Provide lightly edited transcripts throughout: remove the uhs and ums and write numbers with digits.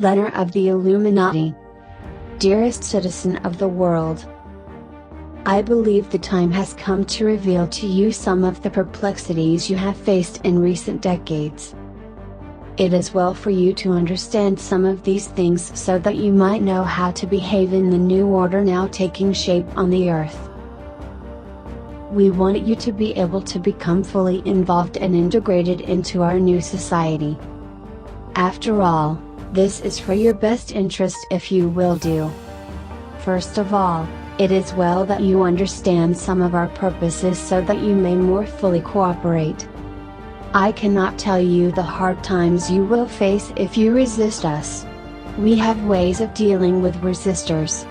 Letter of the Illuminati. Dearest citizen of the world, I believe the time has come to reveal to you some of the perplexities you have faced in recent decades. It is well for you to understand some of these things so that you might know how to behave in the new order now taking shape on the earth. We want you to be able to become fully involved and integrated into our new society. After all, this is for your best interest if you will do. First of all, it is well that you understand some of our purposes so that you may more fully cooperate. I cannot tell you the hard times you will face if you resist us. We have ways of dealing with resistors.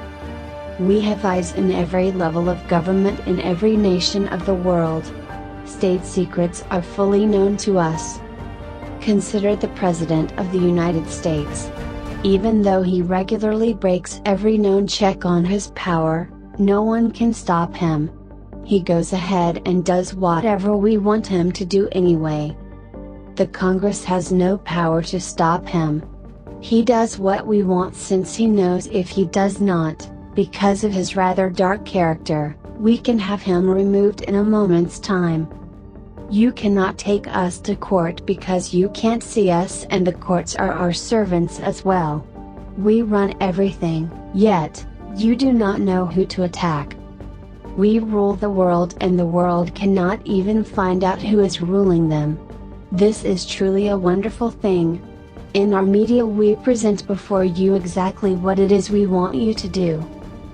We have eyes in every level of government in every nation of the world. State secrets are fully known to us. Consider the President of the United States. Even though he regularly breaks every known check on his power, no one can stop him. He goes ahead and does whatever we want him to do anyway. The Congress has no power to stop him. He does what we want since he knows if he does not, because of his rather dark character, we can have him removed in a moment's time. You cannot take us to court because you can't see us, and the courts are our servants as well. We run everything, yet, you do not know who to attack. We rule the world and the world cannot even find out who is ruling them. This is truly a wonderful thing. In our media we present before you exactly what it is we want you to do.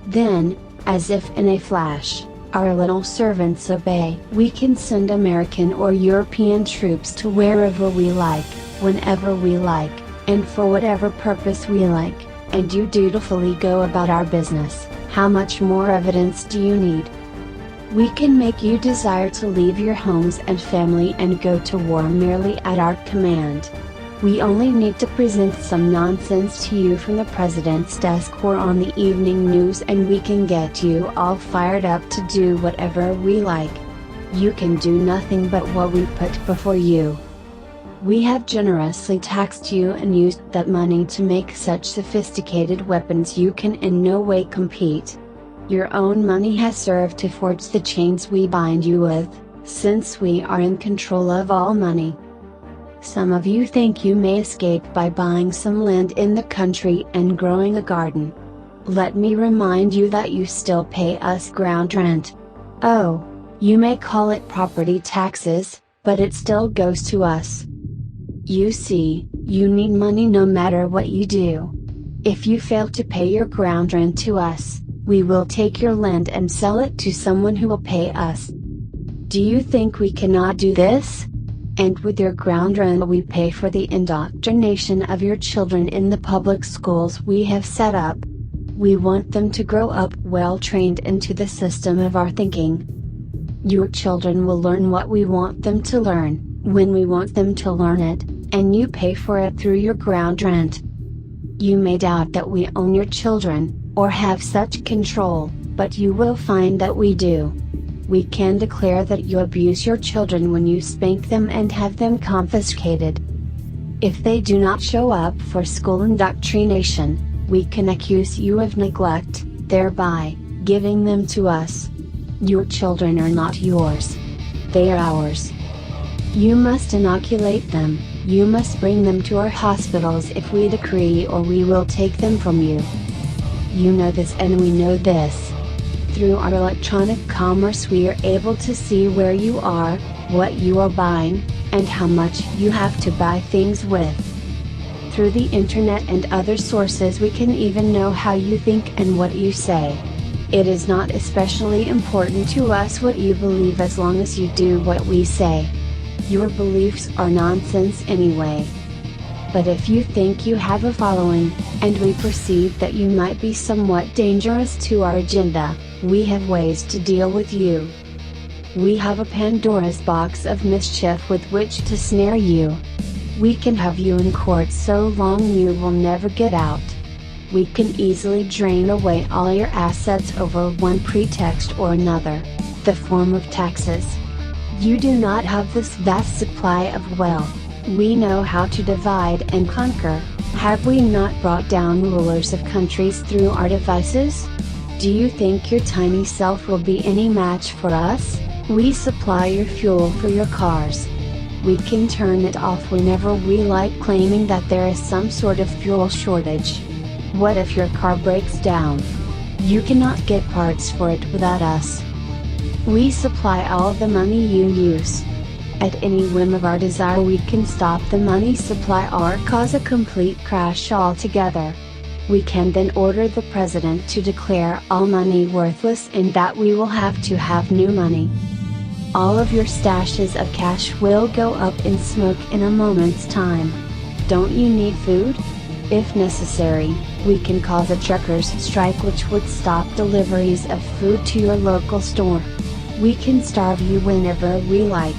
Then, as if in a flash, our little servants obey. We can send American or European troops to wherever we like, whenever we like, and for whatever purpose we like, and you dutifully go about our business. How much more evidence do you need? We can make you desire to leave your homes and family and go to war merely at our command. We only need to present some nonsense to you from the President's desk or on the evening news and we can get you all fired up to do whatever we like. You can do nothing but what we put before you. We have generously taxed you and used that money to make such sophisticated weapons you can in no way compete. Your own money has served to forge the chains we bind you with, since we are in control of all money. Some of you think you may escape by buying some land in the country and growing a garden. Let me remind you that you still pay us ground rent. Oh, you may call it property taxes, but it still goes to us. You see, you need money no matter what you do. If you fail to pay your ground rent to us, we will take your land and sell it to someone who will pay us. Do you think we cannot do this? And with your ground rent we pay for the indoctrination of your children in the public schools we have set up. We want them to grow up well trained into the system of our thinking. Your children will learn what we want them to learn, when we want them to learn it, and you pay for it through your ground rent. You may doubt that we own your children, or have such control, but you will find that we do. We can declare that you abuse your children when you spank them and have them confiscated. If they do not show up for school indoctrination, we can accuse you of neglect, thereby giving them to us. Your children are not yours. They are ours. You must inoculate them, you must bring them to our hospitals if we decree, or we will take them from you. You know this and we know this. Through our electronic commerce we are able to see where you are, what you are buying, and how much you have to buy things with. Through the internet and other sources we can even know how you think and what you say. It is not especially important to us what you believe as long as you do what we say. Your beliefs are nonsense anyway. But if you think you have a following, and we perceive that you might be somewhat dangerous to our agenda, we have ways to deal with you. We have a Pandora's box of mischief with which to snare you. We can have you in court so long you will never get out. We can easily drain away all your assets over one pretext or another, the form of taxes. You do not have this vast supply of wealth. We know how to divide and conquer, Have we not brought down rulers of countries through our devices? Do you think your tiny self will be any match for us? We supply your fuel for your cars. We can turn it off whenever we like, claiming that there is some sort of fuel shortage. What if your car breaks down? You cannot get parts for it without us. We supply all the money you use. At any whim of our desire, we can stop the money supply or cause a complete crash altogether. We can then order the president to declare all money worthless and that we will have to have new money. All of your stashes of cash will go up in smoke in a moment's time. Don't you need food? If necessary, we can cause a truckers' strike which would stop deliveries of food to your local store. We can starve you whenever we like.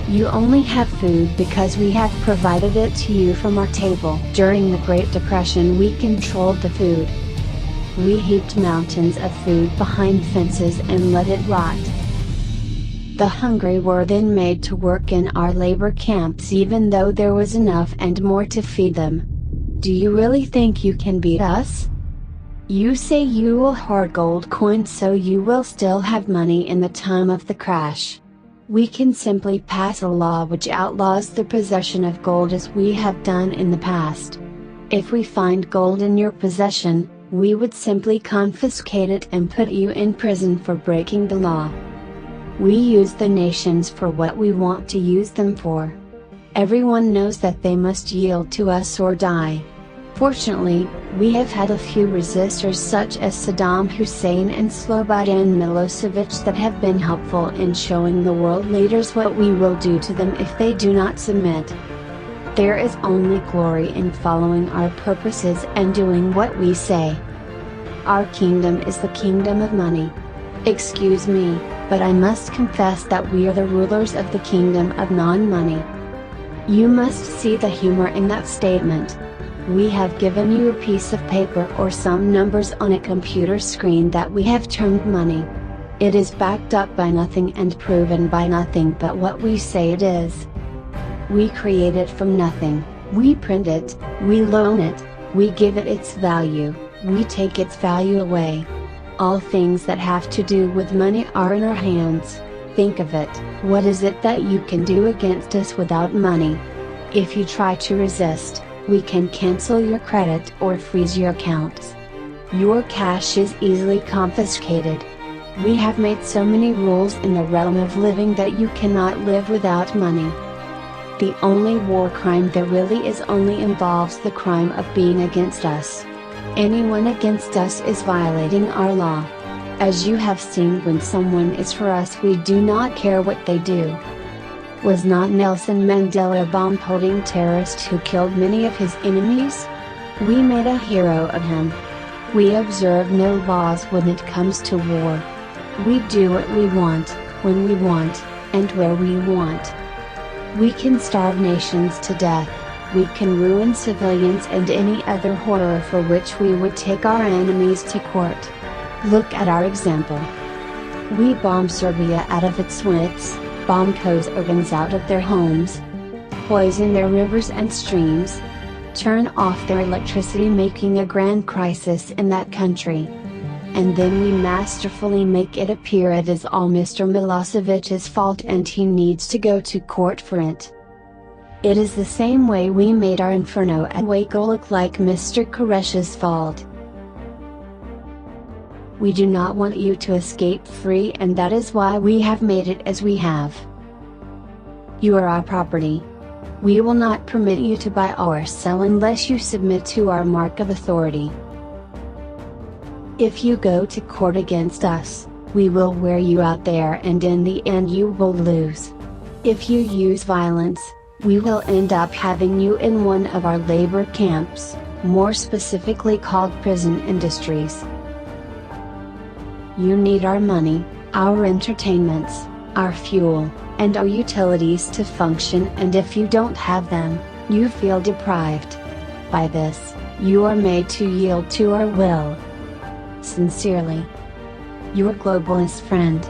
You only have food because we have provided it to you from our table. During the Great Depression, we controlled the food. We heaped mountains of food behind fences and let it rot. The hungry were then made to work in our labor camps even though there was enough and more to feed them. Do you really think you can beat us? You say you will hoard gold coins so you will still have money in the time of the crash. We can simply pass a law which outlaws the possession of gold as we have done in the past. If we find gold in your possession, we would simply confiscate it and put you in prison for breaking the law. We use the nations for what we want to use them for. Everyone knows that they must yield to us or die. Fortunately, we have had a few resistors such as Saddam Hussein and Slobodan Milosevic that have been helpful in showing the world leaders what we will do to them if they do not submit. There is only glory in following our purposes and doing what we say. Our kingdom is the kingdom of money. Excuse me, but I must confess that we are the rulers of the kingdom of non-money. You must see the humor in that statement. We have given you a piece of paper or some numbers on a computer screen that we have termed money. It is backed up by nothing and proven by nothing but what we say it is. We create it from nothing, we print it, we loan it, we give it its value, we take its value away. All things that have to do with money are in our hands. Think of it, what is it that you can do against us without money? If you try to resist, we can cancel your credit or freeze your accounts. Your cash is easily confiscated. We have made so many rules in the realm of living that you cannot live without money. The only war crime there really is only involves the crime of being against us. Anyone against us is violating our law. As you have seen, when someone is for us, we do not care what they do. Was not Nelson Mandela a bomb-holding terrorist who killed many of his enemies? We made a hero of him. We observe no laws when it comes to war. We do what we want, when we want, and where we want. We can starve nations to death, we can ruin civilians and any other horror for which we would take our enemies to court. Look at our example. We bomb Serbia out of its wits, bomb Kosovans out of their homes, poison their rivers and streams, turn off their electricity, making a grand crisis in that country. And then we masterfully make it appear it is all Mr. Milosevic's fault and he needs to go to court for it. It is the same way we made our inferno at Waco look like Mr. Koresh's fault. We do not want you to escape free, and that is why we have made it as we have. You are our property. We will not permit you to buy or sell unless you submit to our mark of authority. If you go to court against us, we will wear you out there and in the end you will lose. If you use violence, we will end up having you in one of our labor camps, more specifically called prison industries. You need our money, our entertainments, our fuel, and our utilities to function, and if you don't have them, you feel deprived. By this, you are made to yield to our will. Sincerely, your globalist friend.